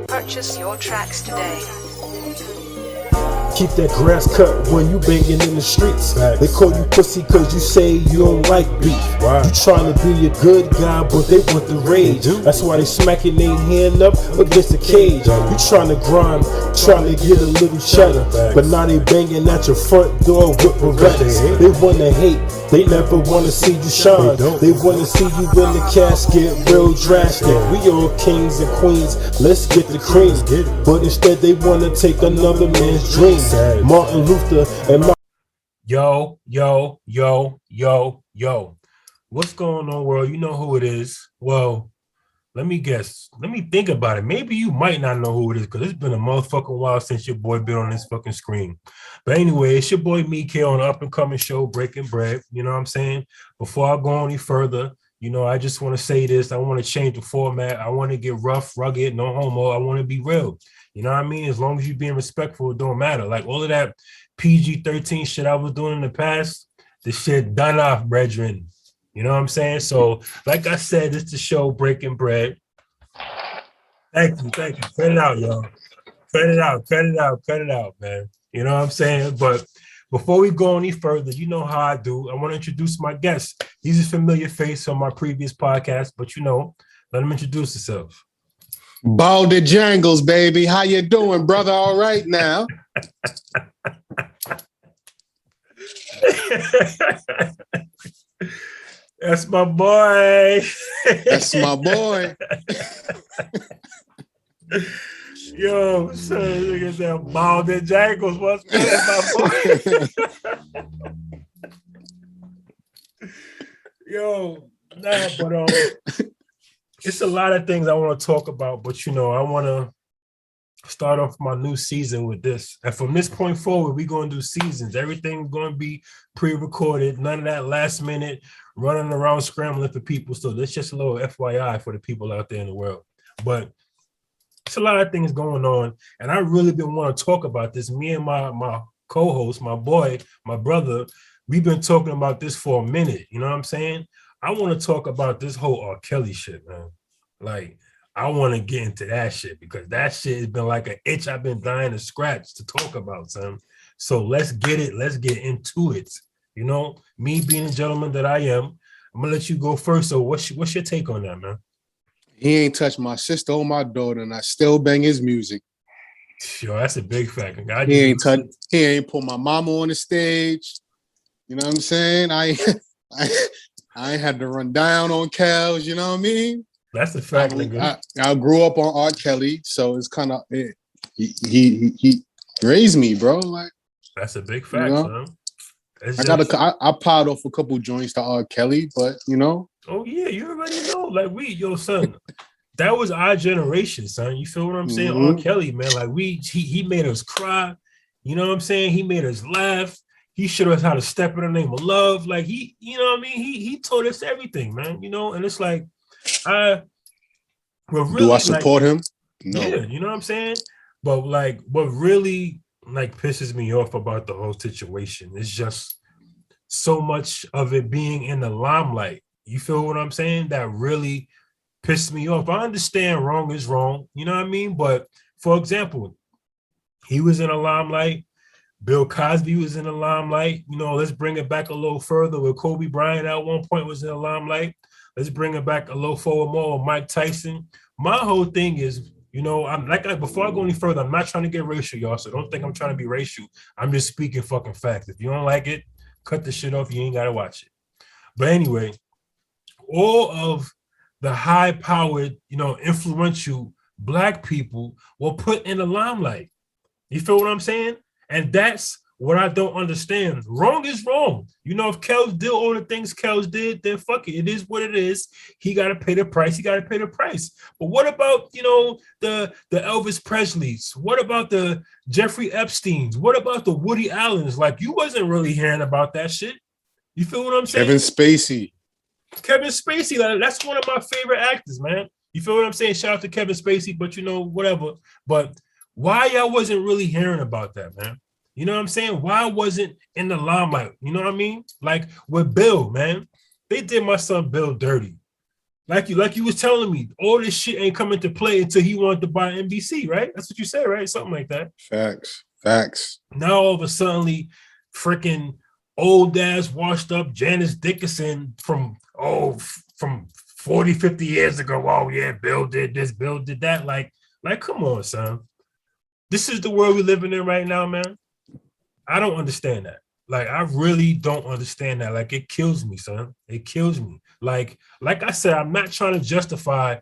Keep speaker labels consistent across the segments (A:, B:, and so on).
A: Purchase your tracks today.
B: Keep that grass cut when you banging in the streets. They call you pussy cause you say you don't like beef. You trying to be a good guy, but they want the rage. That's why they smacking their hand up against the cage. You trying to grind, trying to get a little cheddar, but now they banging at your front door with Berettas. They wanna hate, they never wanna see you shine. They wanna see you in the casket, real drastic. We all kings and queens, let's get the cream. But instead they wanna take another man's dream. Martin Luther and Yo. What's going on, world? You know who it is. Well, let me guess. Let me think about it. Maybe you might not know who it is because it's been a motherfucking while since your boy been on this fucking screen. But anyway, it's your boy Meek on an up-and-coming show, Breaking Bread. You know what I'm saying? Before I go any further, you know, I just want to say this. I want to change the format. I want to get rough, rugged, no homo. I want to be real. You know what I mean? As long as you're being respectful, it don't matter. Like all of that PG-13 shit I was doing in the past, the shit done off, brethren. You know what I'm saying? So, like I said, it's the show Breaking Bread. Thank you. Cut it out, y'all. Cut it out, man. You know what I'm saying? But before we go any further, you know how I do. I want to introduce my guest. He's a familiar face on my previous podcast, but you know, let him introduce himself.
C: Br3ak, baby. How you doing, brother? All right now.
B: That's my boy.
C: That's my boy.
B: Yo, so look at that Br3ak. What's that, my boy? Yo, nah, but it's a lot of things I want to talk about, but you know, I want to start off my new season with this. And from this point forward, we're going to do seasons. Everything's going to be pre-recorded. None of that last minute running around scrambling for people. So that's just a little FYI for the people out there in the world. But it's a lot of things going on. And I really been want to talk about this. Me and my co-host, my boy, my brother, we've been talking about this for a minute. You know what I'm saying? I want to talk about this whole R. Kelly shit, man. Like, I want to get into that shit because that shit has been like an itch I've been dying to scratch to talk about, son. So let's get it. Let's get into it. You know, me being the gentleman that I am, I'm going to let you go first. So what's your take on that, man?
C: He ain't touched my sister or my daughter, and I still bang his music.
B: Yo, that's a big fact.
C: He ain't put my mama on the stage. You know what I'm saying? I ain't had to run down on Kels, you know what I mean?
B: That's a fact, nigga.
C: I grew up on R. Kelly, so it's kind of he raised me, bro. Like
B: that's a big fact,
C: you know?
B: Son.
C: I piled off a couple joints to R. Kelly, but you know.
B: Oh yeah, you already know. Like son, that was our generation, son. You feel what I'm saying? R. Kelly, man. Like he made us cry. You know what I'm saying? He made us laugh. He showed us how to step in the name of love. Like you know what I mean? He taught us everything, man. You know, and it's like,
C: do I support him? No.
B: Yeah, you know what I'm saying? But like, what really like pisses me off about the whole situation is just so much of it being in the limelight. You feel what I'm saying? That really pissed me off. I understand wrong is wrong, you know what I mean? But for example, he was in the limelight. Bill Cosby was in the limelight. You know, let's bring it back a little further with Kobe Bryant at one point was in the limelight. Let's bring it back a little forward more with Mike Tyson. My whole thing is, you know, before I go any further, I'm not trying to get racial, y'all. So don't think I'm trying to be racial. I'm just speaking fucking facts. If you don't like it, cut the shit off. You ain't got to watch it. But anyway, all of the high-powered, you know, influential Black people were put in the limelight. You feel what I'm saying? And that's what I don't understand. Wrong is wrong. You know, if Kels did all the things Kels did, then fuck it. It is what it is. He got to pay the price. He got to pay the price. But what about, you know, the Elvis Presleys? What about the Jeffrey Epsteins? What about the Woody Allens? Like, you wasn't really hearing about that shit. You feel what I'm saying?
C: Kevin Spacey.
B: Kevin Spacey, like, that's one of my favorite actors, man. You feel what I'm saying? Shout out to Kevin Spacey, but you know, whatever. But why y'all wasn't really hearing about that, man? You know what I'm saying? Why wasn't in the limelight? You know what I mean? Like with Bill, man. They did my son Bill dirty. Like you was telling me, all this shit ain't coming to play until he wanted to buy NBC, right? That's what you said, right? Something like that.
C: Facts.
B: Now all of a sudden, freaking old ass washed up Janice Dickinson from 40, 50 years ago. Oh yeah, Bill did this, Bill did that. Like, come on, son. This is the world we're living in right now, man. I don't understand that. Like, I really don't understand that. Like, it kills me, son. It kills me. Like I said, I'm not trying to justify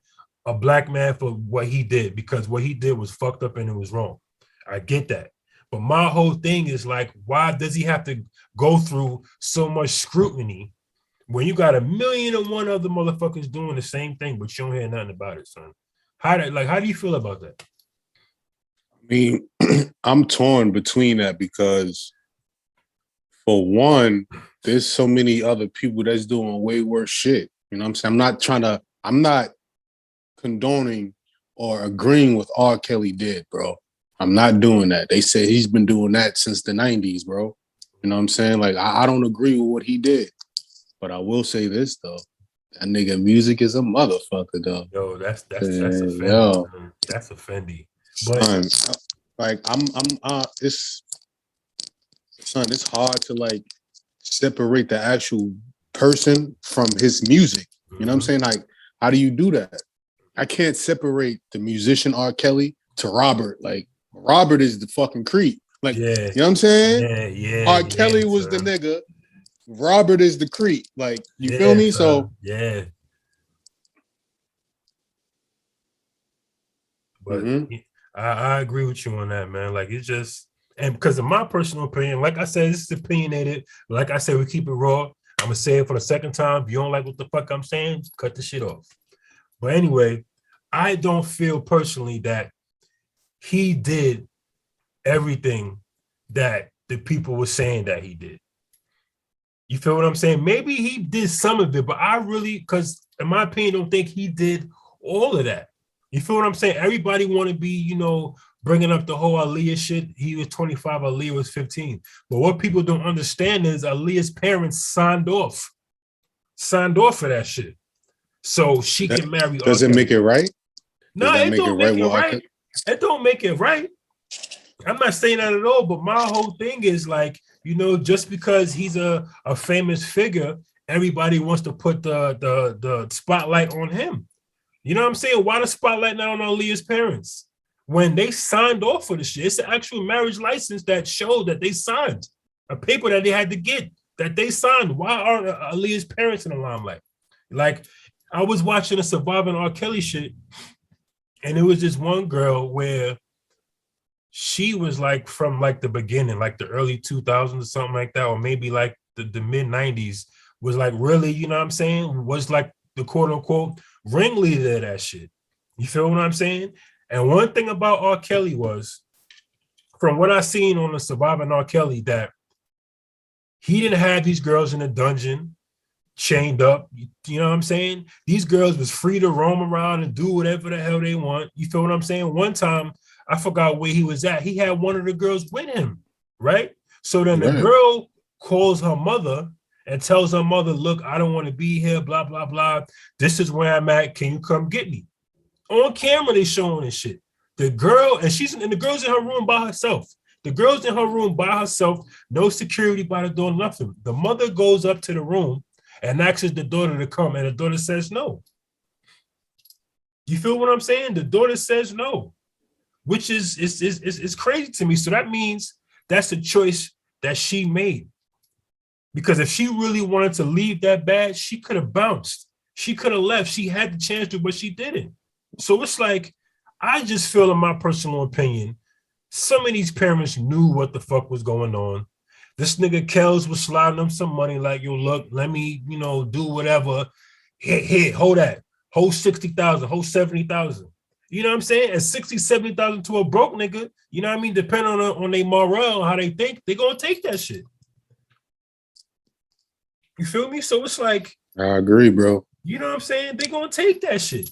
B: a black man for what he did, because what he did was fucked up and it was wrong. I get that. But my whole thing is like, why does he have to go through so much scrutiny when you got 1,000,001 other motherfuckers doing the same thing, but you don't hear nothing about it, son? How do you feel about that?
C: I mean, I'm torn between that because, for one, there's so many other people that's doing way worse shit. You know what I'm saying? I'm not condoning or agreeing with R. Kelly did, bro. I'm not doing that. They say he's been doing that since the 90s, bro. You know what I'm saying? Like, I don't agree with what he did. But I will say this, though. That nigga music is a motherfucker, though.
B: Yo, that's offending.
C: Yo.
B: Man. That's offending. But
C: son, like, it's hard to, like, separate the actual person from his music. You know what I'm saying? Like, how do you do that? I can't separate the musician R. Kelly to Robert. Like, Robert is the fucking creep. Like,
B: yeah,
C: you know what I'm saying?
B: Yeah.
C: R. Kelly was the nigga. Robert is the creep. Like, you feel me? So
B: yeah. But I agree with you on that, man. Like, it's just, and because of my personal opinion, like I said, this is opinionated. Like I said, we keep it raw. I'm gonna say it for the second time. If you don't like what the fuck I'm saying, cut the shit off. But anyway, I don't feel personally that he did everything that the people were saying that he did. You feel what I'm saying? Maybe he did some of it, but I really, because in my opinion, don't think he did all of that. You feel what I'm saying? Everybody want to be, you know, bringing up the whole Aaliyah shit. He was 25, Aaliyah was 15. But what people don't understand is Aaliyah's parents signed off for that shit. So she can marry.
C: Does it make it right?
B: No, it don't make it right. It don't make it right. I'm not saying that at all, but my whole thing is like, you know, just because he's a famous figure, everybody wants to put the spotlight on him. You know what I'm saying? Why the spotlight not on Aaliyah's parents? When they signed off for the shit, it's an actual marriage license that showed that they signed a paper that they had to get, that they signed. Why aren't Aaliyah's parents in the limelight? Like, I was watching a Surviving R. Kelly shit, and it was this one girl where she was like from like the beginning, like the early 2000s or something like that, or maybe like the mid 90s, was like really, you know what I'm saying, was like the quote unquote ringleader of that shit. You feel what I'm saying? And one thing about R. Kelly was, from what I seen on the Surviving R. Kelly, that he didn't have these girls in a dungeon chained up. You know what I'm saying? These girls was free to roam around and do whatever the hell they want. You feel what I'm saying? One time, I forgot where he was at. He had one of the girls with him, right? So then the girl calls her mother and tells her mother, look, I don't want to be here, blah, blah, blah. This is where I'm at. Can you come get me? On camera, they showing this shit. The girl, and the girl's in her room by herself. The girl's in her room by herself, no security by the door, nothing. The mother goes up to the room and asks the daughter to come, and the daughter says no. You feel what I'm saying? The daughter says no, which is crazy to me. So that means that's a choice that she made. Because if she really wanted to leave that bad, she could have bounced. She could have left. She had the chance to, but she didn't. So it's like, I just feel, in my personal opinion, some of these parents knew what the fuck was going on. This nigga Kells was sliding them some money like, yo, look, let me, you know, do whatever. Here, hold that. Hold 60,000, hold 70,000. You know what I'm saying? And 60, 70,000 to a broke nigga, you know what I mean? Depending on their morale, how they think, they're going to take that shit. You feel me? So it's like,
C: I agree, bro.
B: You know what I'm saying? They're gonna take that shit.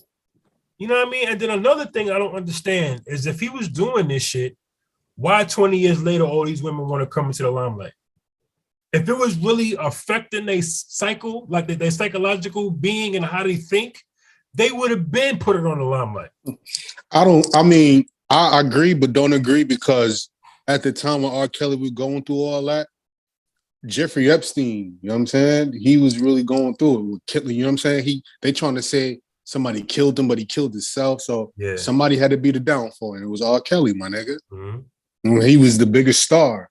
B: You know what I mean? And then another thing I don't understand is if he was doing this shit, why 20 years later all these women want to come into the limelight? If it was really affecting their cycle, like their psychological being and how they think, they would have been put it on the limelight.
C: I agree, but don't agree because at the time when R. Kelly was going through all that, Jeffrey Epstein, you know what I'm saying? He was really going through it with killing, you know what I'm saying? They trying to say somebody killed him, but he killed himself. So
B: Yeah.
C: somebody had to be the downfall, and it was R. Kelly, my nigga.
B: Mm-hmm.
C: He was the biggest star.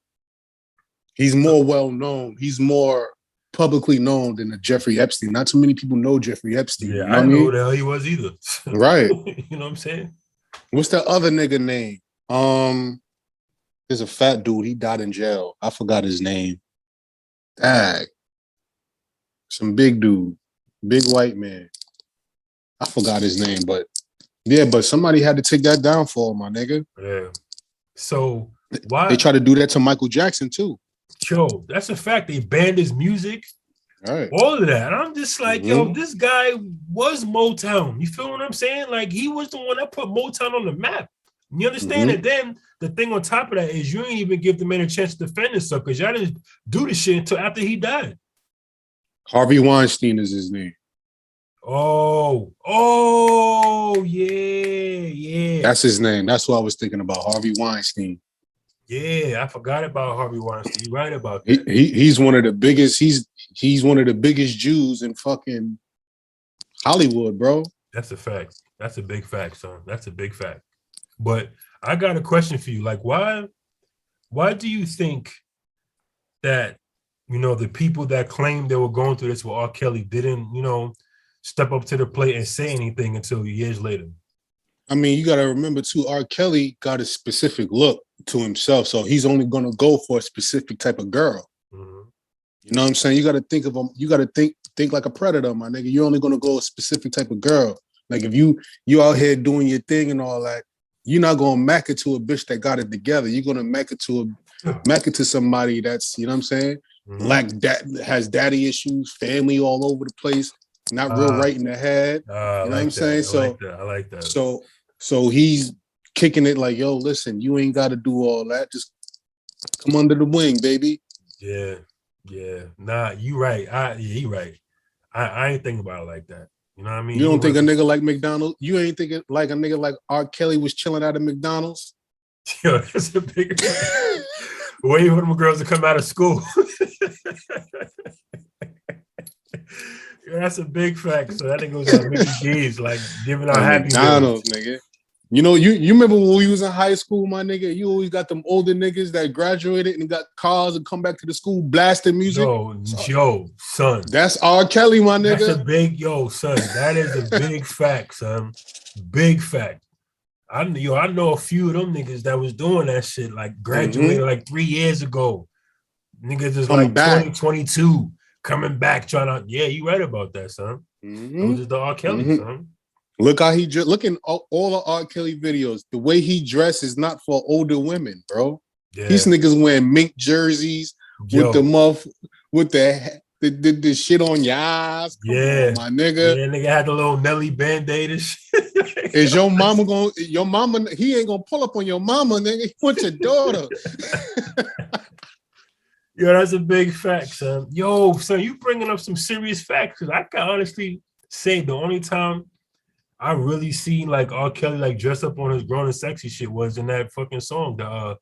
C: He's more well known. He's more publicly known than Jeffrey Epstein. Not too many people know Jeffrey Epstein.
B: Yeah,
C: you know
B: I
C: what I
B: didn't know
C: mean?
B: who the hell he was either.
C: Right.
B: You know what I'm saying?
C: What's that other nigga name? There's a fat dude. He died in jail. I forgot his name. Dag. Some big dude. Big white man. I forgot his name, but yeah, but somebody had to take that downfall, my nigga.
B: Yeah. So why
C: They try to do that to Michael Jackson too.
B: Yo, that's a fact. They banned his music,
C: Right.
B: all of that. And I'm just like, yo, this guy was Motown. You feel what I'm saying? Like he was the one that put Motown on the map. You understand? And then the thing on top of that is you ain't even give the man a chance to defend himself because y'all didn't do the shit until after he died.
C: Harvey Weinstein is his name.
B: Oh, yeah.
C: That's his name. That's what I was thinking about. Harvey Weinstein.
B: Yeah, I forgot about Harvey Weinstein. You're right about that.
C: He's one of the biggest. He's one of the biggest Jews in fucking Hollywood, bro.
B: That's a fact. That's a big fact, son. That's a big fact. But I got a question for you. Like, why do you think that, the people that claimed they were going through this with R. Kelly didn't, step up to the plate and say anything until years later?
C: I mean, you got to remember too, R. Kelly got a specific look to himself. So he's only going to go for a specific type of girl.
B: Mm-hmm.
C: You know what I'm saying? You got to think of them. You got to think like a predator, my nigga. You're only going to go a specific type of girl. Like if you out here doing your thing and all that, you're not going to mack it to a bitch that got it together. You're going to mack it to somebody that's, you know what I'm saying?
B: Mm-hmm.
C: Like that has daddy issues, family all over the place, not real right in the head. You know what I'm saying?
B: I like that.
C: So he's kicking it like, yo, listen, you ain't got to do all that. Just come under the wing, baby.
B: Yeah. Nah, you right. You right. I ain't thinking about it like that. You know what I mean?
C: You don't think a nigga like McDonald's? You ain't thinking like a nigga like R. Kelly was chilling out of McDonald's?
B: Yo, that's a big waiting for them girls to come out of school. That's a big fact. So that nigga was at Mickey D's, like giving out happy
C: McDonald's, nigga. You know, you remember when we was in high school, my nigga? You always got them older niggas that graduated and got cars and come back to the school blasting music.
B: Yo, son.
C: That's R. Kelly, my nigga.
B: That's a big, son. That is a big fact, son. Big fact. I know a few of them niggas that was doing that shit, like graduated like 3 years ago. Niggas is like 2022 coming back trying to. Yeah, you right about that, son. Those is the R. Kelly, son.
C: Look how he look in all the R. Kelly videos. The way he dressed is not for older women, bro. Yeah. These niggas wearing mink jerseys with the shit on your eyes. Come on, my nigga.
B: Yeah, nigga had the little Nelly Band-Aid and shit.
C: Is your mama he ain't gonna pull up on your mama, nigga. He wants your daughter.
B: Yo, that's a big fact, son. Yo, son, you bringing up some serious facts. Cause I can honestly say the only time I really seen like R. Kelly like dress up on his grown and sexy shit was in that fucking song, the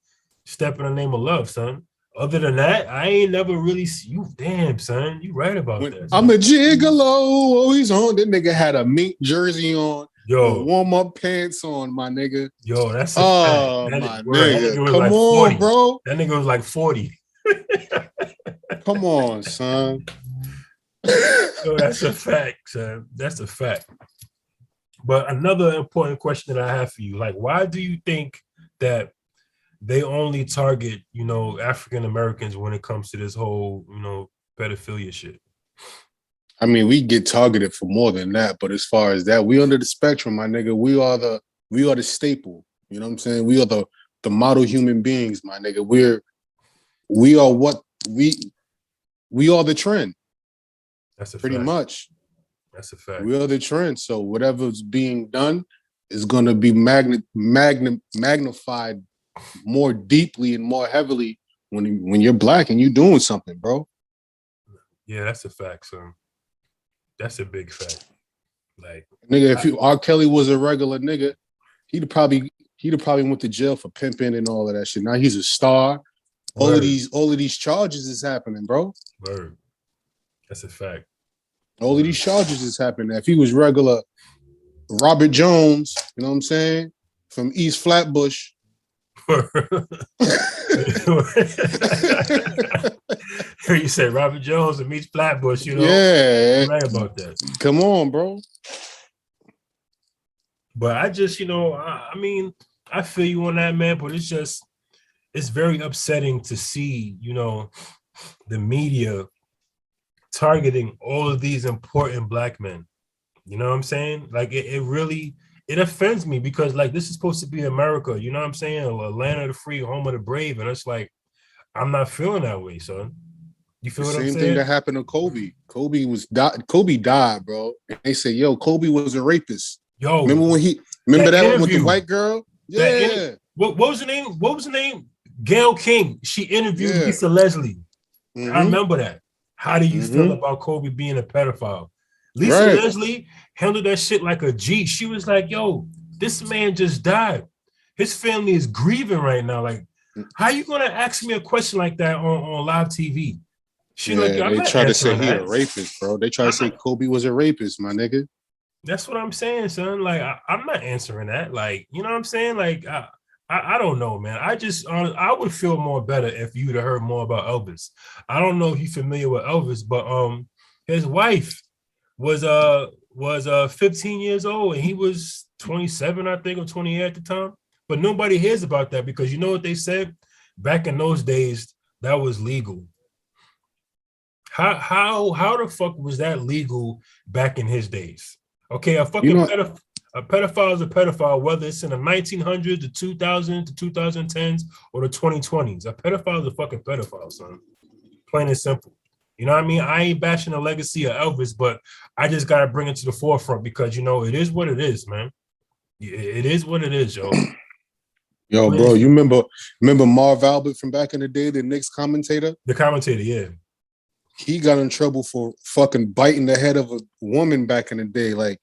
B: Step in the Name of Love, son. Other than that, I ain't never really see you. Damn, son, you right about that. Son.
C: I'm a gigolo. Oh, he's on. That nigga had a mink jersey on.
B: Yo,
C: warm-up pants on, my nigga.
B: Yo, that's a fact.
C: My nigga. Come
B: like
C: on,
B: 40.
C: bro.
B: That nigga was like 40.
C: Come on, son.
B: Yo, that's a fact, son. That's a fact. But another important question that I have for you, like, why do you think that they only target, African Americans when it comes to this whole, pedophilia shit?
C: I mean, we get targeted for more than that, but as far as that, we under the spectrum, my nigga. We are the staple. You know what I'm saying? We are the model human beings, my nigga. We are the trend.
B: That's a
C: Pretty
B: fact.
C: much.
B: That's a fact.
C: We are the trend. So whatever's being done is going to be magnified more deeply and more heavily when you're black and you're doing something, bro.
B: Yeah, that's a fact, son. That's a big fact. Like,
C: Nigga, if R. Kelly was a regular nigga, he'd have probably went to jail for pimping and all of that shit. Now he's a star. All of these charges is happening, bro.
B: Word. That's a fact.
C: All of these charges is happening. If he was regular Robert Jones, you know what I'm saying, from East Flatbush.
B: You said Robert Jones and meets Flatbush, you know?
C: Yeah.
B: You're right about that.
C: Come on, bro.
B: But I just, I mean, I feel you on that, man, but it's very upsetting to see, the media targeting all of these important black men. You know what I'm saying? Like it really offends me because like this is supposed to be America, you know what I'm saying? A land of the free, home of the brave. And it's like, I'm not feeling that way, son. You feel what I'm saying?
C: Same thing that happened to Kobe. Kobe died, bro. And they say, yo, Kobe was a rapist. Yo, remember that with the white girl? Yeah.
B: What was the name? What was the name? Gayle King. She interviewed Lisa Leslie. I remember that. How do you feel about Kobe being a pedophile? Lisa Leslie handled that shit like a G. She was like, yo, this man just died. His family is grieving right now. Like, how you gonna ask me a question like that on live TV? She like, yo,
C: they try to say he a rapist, bro. They try to say Kobe was a rapist, my nigga.
B: That's what I'm saying, son. Like, I'm not answering that. Like, you know what I'm saying? Like, I don't know, man. I would feel more better if you'd have heard more about Elvis. I don't know if you're familiar with Elvis, but his wife was 15 years old and he was 27, I think, or 28 at the time. But nobody hears about that because you know what they said? Back in those days, that was legal. How the fuck was that legal back in his days? Okay, a pedophile is a pedophile, whether it's in the 1900s, the 2000s, the 2010s, or the 2020s. A pedophile is a fucking pedophile, son. Plain and simple. You know what I mean? I ain't bashing the legacy of Elvis, but I just got to bring it to the forefront because, it is what it is, man. It is what it is, yo.
C: Yo, bro, you remember Marv Albert from back in the day, the Knicks commentator?
B: The commentator, yeah.
C: He got in trouble for fucking biting the head of a woman back in the day. Like,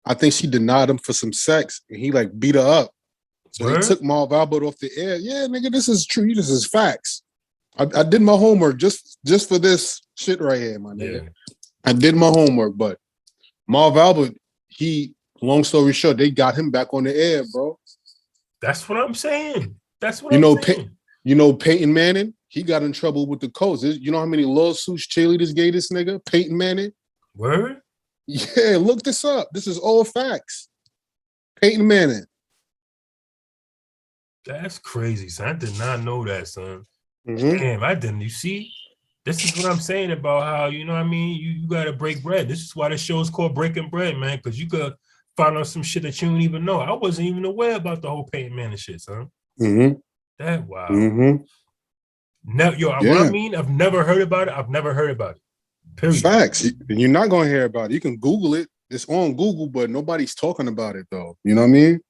C: I think she denied him for some sex, and he like beat her up. So they took Marv Albert off the air. Yeah, nigga, this is true. This is facts. I did my homework just for this shit right here, my nigga. Yeah. I did my homework, but Marv Albert, long story short, they got him back on the air, bro.
B: That's what I'm saying. That's what I'm saying.
C: Peyton Manning, he got in trouble with the Colts. You know how many lawsuits cheerleaders gave this nigga, Peyton Manning?
B: Word?
C: Yeah, look this up. This is all facts. Peyton Manning.
B: That's crazy, son. I did not know that, son. Damn, I didn't. You see? This is what I'm saying about how, you know what I mean? You got to break bread. This is why the show is called Breaking Bread, man, because you could find out some shit that you don't even know. I wasn't even aware about the whole Peyton Manning shit, son. That wow. What I mean, I've never heard about it. I've never heard about it. Period.
C: Facts. You're not going to hear about it. You can Google it. It's on Google, but nobody's talking about it, though. You know what I mean?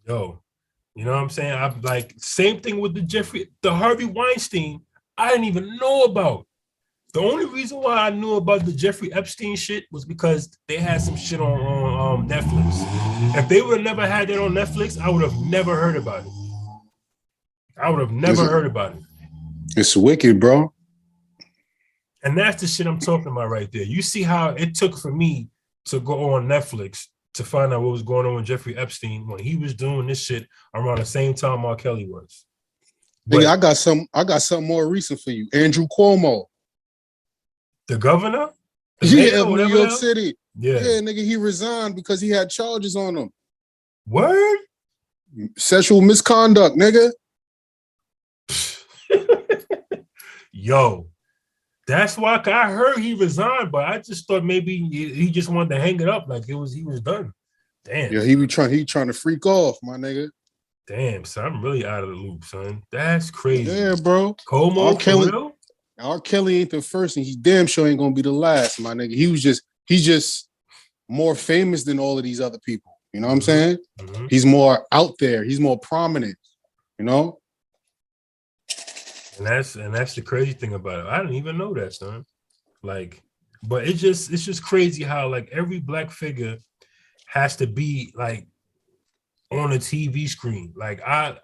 B: Yo, you know what I'm saying? I'm like, same thing with the Harvey Weinstein, I didn't even know about. The only reason why I knew about the Jeffrey Epstein shit was because they had some shit on Netflix. If they would have never had that on Netflix, I would have never heard about it. I would have never heard about it.
C: It's wicked, bro.
B: And that's the shit I'm talking about right there. You see how it took for me to go on Netflix to find out what was going on with Jeffrey Epstein when he was doing this shit around the same time R. Kelly was.
C: Nigga, I got something more recent for you. Andrew Cuomo.
B: The governor?
C: Of New York City. Yeah, nigga, he resigned because he had charges on him.
B: Word?
C: Sexual misconduct, nigga.
B: Yo, that's why I heard he resigned, but I just thought maybe he just wanted to hang it up like he was done. Damn.
C: Yeah, he trying to freak off, my nigga.
B: Damn, son, I'm really out of the loop, son. That's crazy.
C: Yeah, bro.
B: Como,
C: R. Kelly ain't the first, and he damn sure ain't gonna be the last, my nigga. He's just more famous than all of these other people. You know what I'm saying?
B: Mm-hmm.
C: He's more out there. He's more prominent. You know?
B: And that's the crazy thing about it. I didn't even know that, son. Like, but it's just crazy how like every black figure has to be like on a TV screen. Like I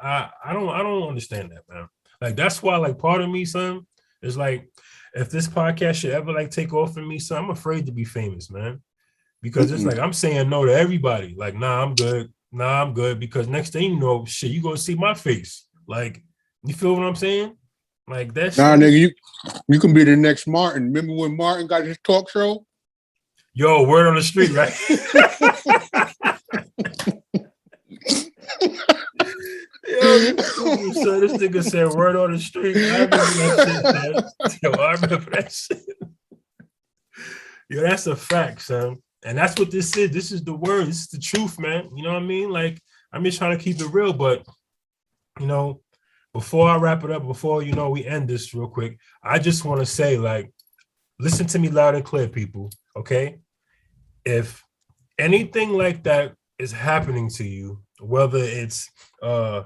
B: don't understand that, man. Like that's why like part of me, son, is like if this podcast should ever like take off in me, son, I'm afraid to be famous, man. Because it's like I'm saying no to everybody. Like, nah, I'm good. Nah, I'm good. Because next thing you know, shit, you gonna see my face. Like, you feel what I'm saying? Like that's
C: nah, nigga, you can be the next Martin. Remember when Martin got his talk show?
B: Yo, word on the street, right? Yo, so this nigga said word on the street. I remember that shit, man. Yo, I remember that shit. Yo, that's a fact, son. And that's what this is. This is the word. This is the truth, man. You know what I mean? Like, I'm just trying to keep it real. But, you know, before I wrap it up, before, you know, we end this real quick, I just want to say, like, listen to me loud and clear, people, okay? If anything like that is happening to you, whether it's a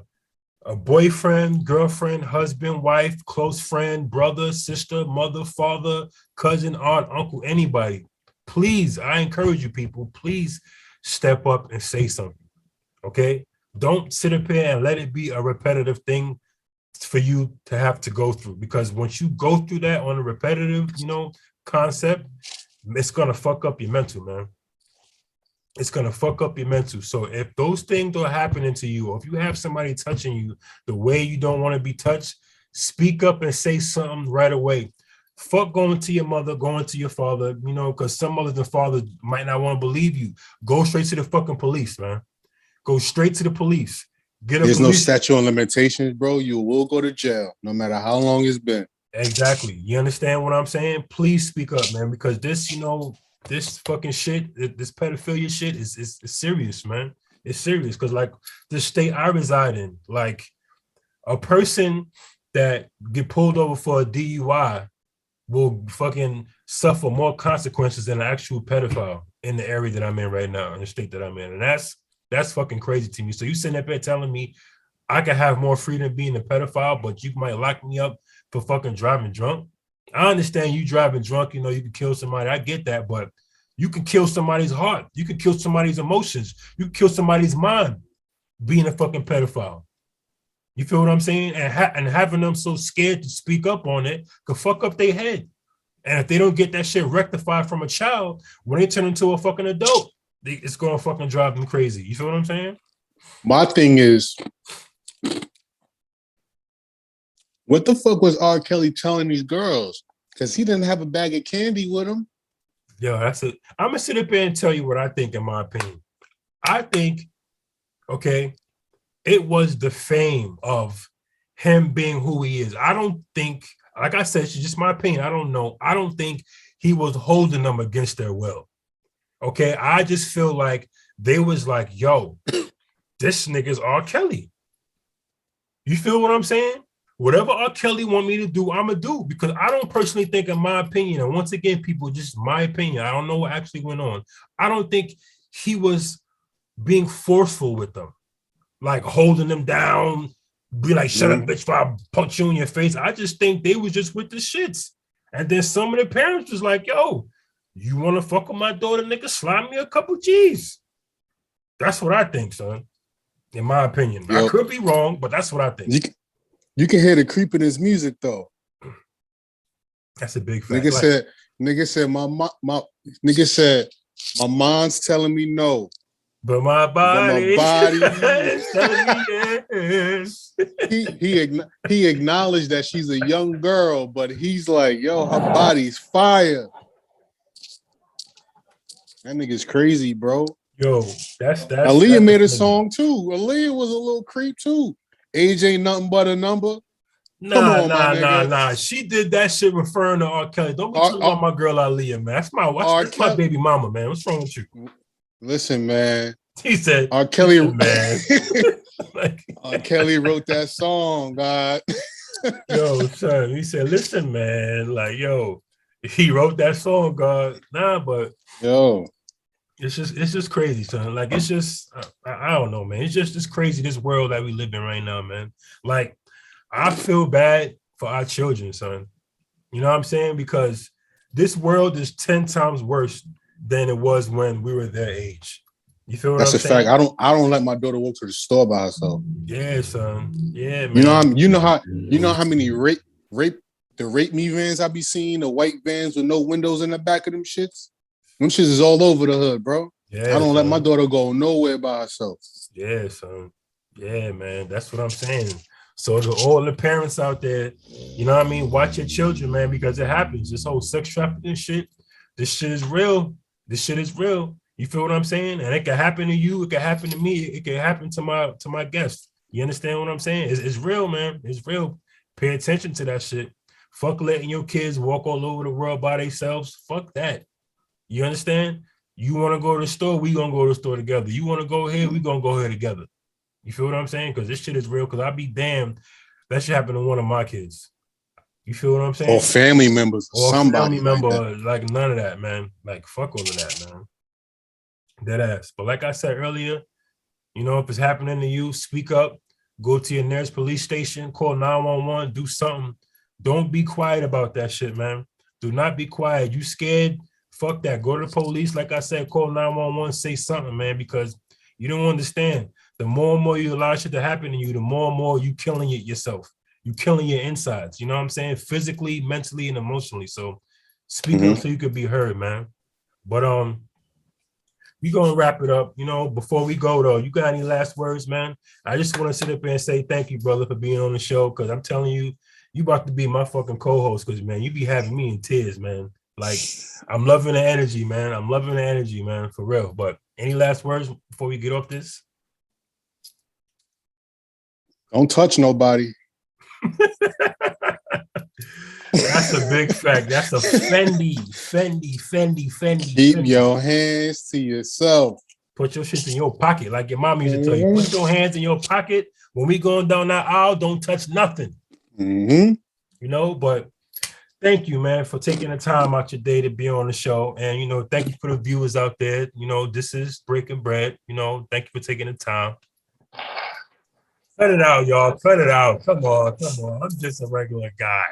B: boyfriend, girlfriend, husband, wife, close friend, brother, sister, mother, father, cousin, aunt, uncle, anybody, please, I encourage you people, please step up and say something, okay? Don't sit up here and let it be a repetitive thing for you to have to go through, because once you go through that on a repetitive, you know, concept, it's gonna fuck up your mental, man. It's gonna fuck up your mental. So if those things are happening to you, or if you have somebody touching you the way you don't want to be touched, speak up and say something right away. Fuck going to your mother, going to your father, you know, because some mothers and fathers might not want to believe you. Go straight to the fucking police, man. Go straight to the police.
C: There's no statute of limitations, bro. You will go to jail, no matter how long it's been.
B: Exactly. You understand what I'm saying? Please speak up, man, because this, you know, this fucking shit, this pedophilia shit is serious, man. It's serious because, like, the state I reside in, like, a person that get pulled over for a DUI will fucking suffer more consequences than an actual pedophile in the area that I'm in right now, in the state that I'm in. And that's fucking crazy to me. So you sitting up there telling me I could have more freedom being a pedophile, but you might lock me up for fucking driving drunk? I understand you driving drunk, you know, you can kill somebody. I get that, but you can kill somebody's heart. You can kill somebody's emotions. You can kill somebody's mind being a fucking pedophile. You feel what I'm saying? And having them so scared to speak up on it could fuck up their head. And if they don't get that shit rectified from a child, when they turn into a fucking adult, it's going to fucking drive them crazy. You feel what I'm saying?
C: My thing is, what the fuck was R. Kelly telling these girls? Because he didn't have a bag of candy with him.
B: Yo, I'm going to sit up here and tell you what I think, in my opinion. I think, okay, it was the fame of him being who he is. I don't think, like I said, it's just my opinion. I don't know. I don't think he was holding them against their will. Okay, I just feel like they was like, yo, this nigga's R. Kelly. You feel what I'm saying? Whatever R. Kelly want me to do, I'm going to do, because I don't personally think, in my opinion, and once again, people, just my opinion, I don't know what actually went on. I don't think he was being forceful with them, like holding them down, be like, shut up, bitch, before I punch you in your face. I just think they was just with the shits. And then some of the parents was like, yo, you want to fuck with my daughter, nigga, slide me a couple G's. That's what I think, son, in my opinion. Yo, I could be wrong, but that's what I think.
C: You can hear the creep in his music, though.
B: That's a big fact.
C: Nigga said, my mom's telling me no.
B: But my body
C: is telling me yes. He acknowledged that she's a young girl, but he's like, yo, her body's fire. That nigga's crazy, bro.
B: Yo, that's
C: Aaliyah made a song too. Aaliyah was a little creep too. Age ain't nothing but a number.
B: Nah. She did that shit referring to R. Kelly. Don't be talking about my girl Aaliyah, man. That's my baby mama, man. What's wrong with you?
C: Listen, man.
B: He said,
C: R. Kelly,
B: man.
C: R. Kelly wrote that song, God.
B: Yo, son, he said, listen, man, like, yo, he wrote that song, God. Nah, but
C: Yo,
B: it's just crazy, son. Like, it's just, I don't know, man. It's crazy, this world that we live in right now, man. Like, I feel bad for our children, son. You know what I'm saying? Because this world is 10 times worse than it was when we were their age. You feel what
C: that's
B: I'm
C: a fact.
B: saying?
C: I don't let my daughter walk to the store by herself.
B: Yeah, son. Yeah,
C: You know,
B: man.
C: you know how many rape me vans I be seeing, the white vans with no windows in the back of them shits. Them shits is all over the hood, bro. I
B: Yeah,
C: don't let my
B: son.
C: daughter go nowhere by herself.
B: Yeah, son. Yeah, man. That's what I'm saying. So to all the parents out there, you know what I mean? Watch your children, man, because it happens. This whole sex trafficking shit, this shit is real. This shit is real. You feel what I'm saying? And it can happen to you. It can happen to me. It can happen to my guests. You understand what I'm saying? It's real, man. It's real. Pay attention to that shit. Fuck letting your kids walk all over the world by themselves. Fuck that. You understand? You want to go to the store, we gonna go to the store together. You want to go here, we gonna go here together. You feel what I'm saying? Because this shit is real. Because I'd be damned that should happen to one of my kids. You feel what I'm
C: Or
B: saying?
C: family members, or
B: Or a family
C: somebody like that.
B: member, like none of that, man. Like fuck all of that, man. Dead ass. But like I said earlier, you know, if it's happening to you, speak up. Go to your nearest police station, call 911, do something. Don't be quiet about that shit, man. Do not be quiet. You scared? Fuck that. Go to the police. Like I said, call 911, say something, man, because you don't understand. The more and more you allow shit to happen to you, the more and more you killing it yourself. You killing your insides. You know what I'm saying? Physically, mentally, and emotionally. So speak up
C: Mm-hmm.
B: so you could be heard, man. But we gonna wrap it up. You know, before we go though, you got any last words, man? I just want to sit up here and say thank you, brother, for being on the show. Cause I'm telling you, you about to be my fucking co-host. Cause man, you be having me in tears, man. Like I'm loving the energy, man. I'm loving the energy, man, for real. But any last words before we get off this?
C: Don't touch nobody.
B: That's a big fact. That's a
C: Keep
B: Fendi.
C: your hands to yourself.
B: Put your shit in your pocket, like your mom used to tell you. Put your hands in your pocket. When we going down that aisle, don't touch nothing.
C: Mm-hmm.
B: You know, but thank you, man, for taking the time out your day to be on the show. And, you know, thank you for the viewers out there. You know, this is Breaking Bread. You know, thank you for taking the time. Cut it out, y'all. Cut it out. Come on. Come on. I'm just a regular guy.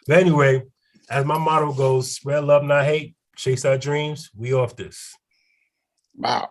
B: But anyway, as my motto goes, spread love, not hate. Chase our dreams. We off this.
C: Wow.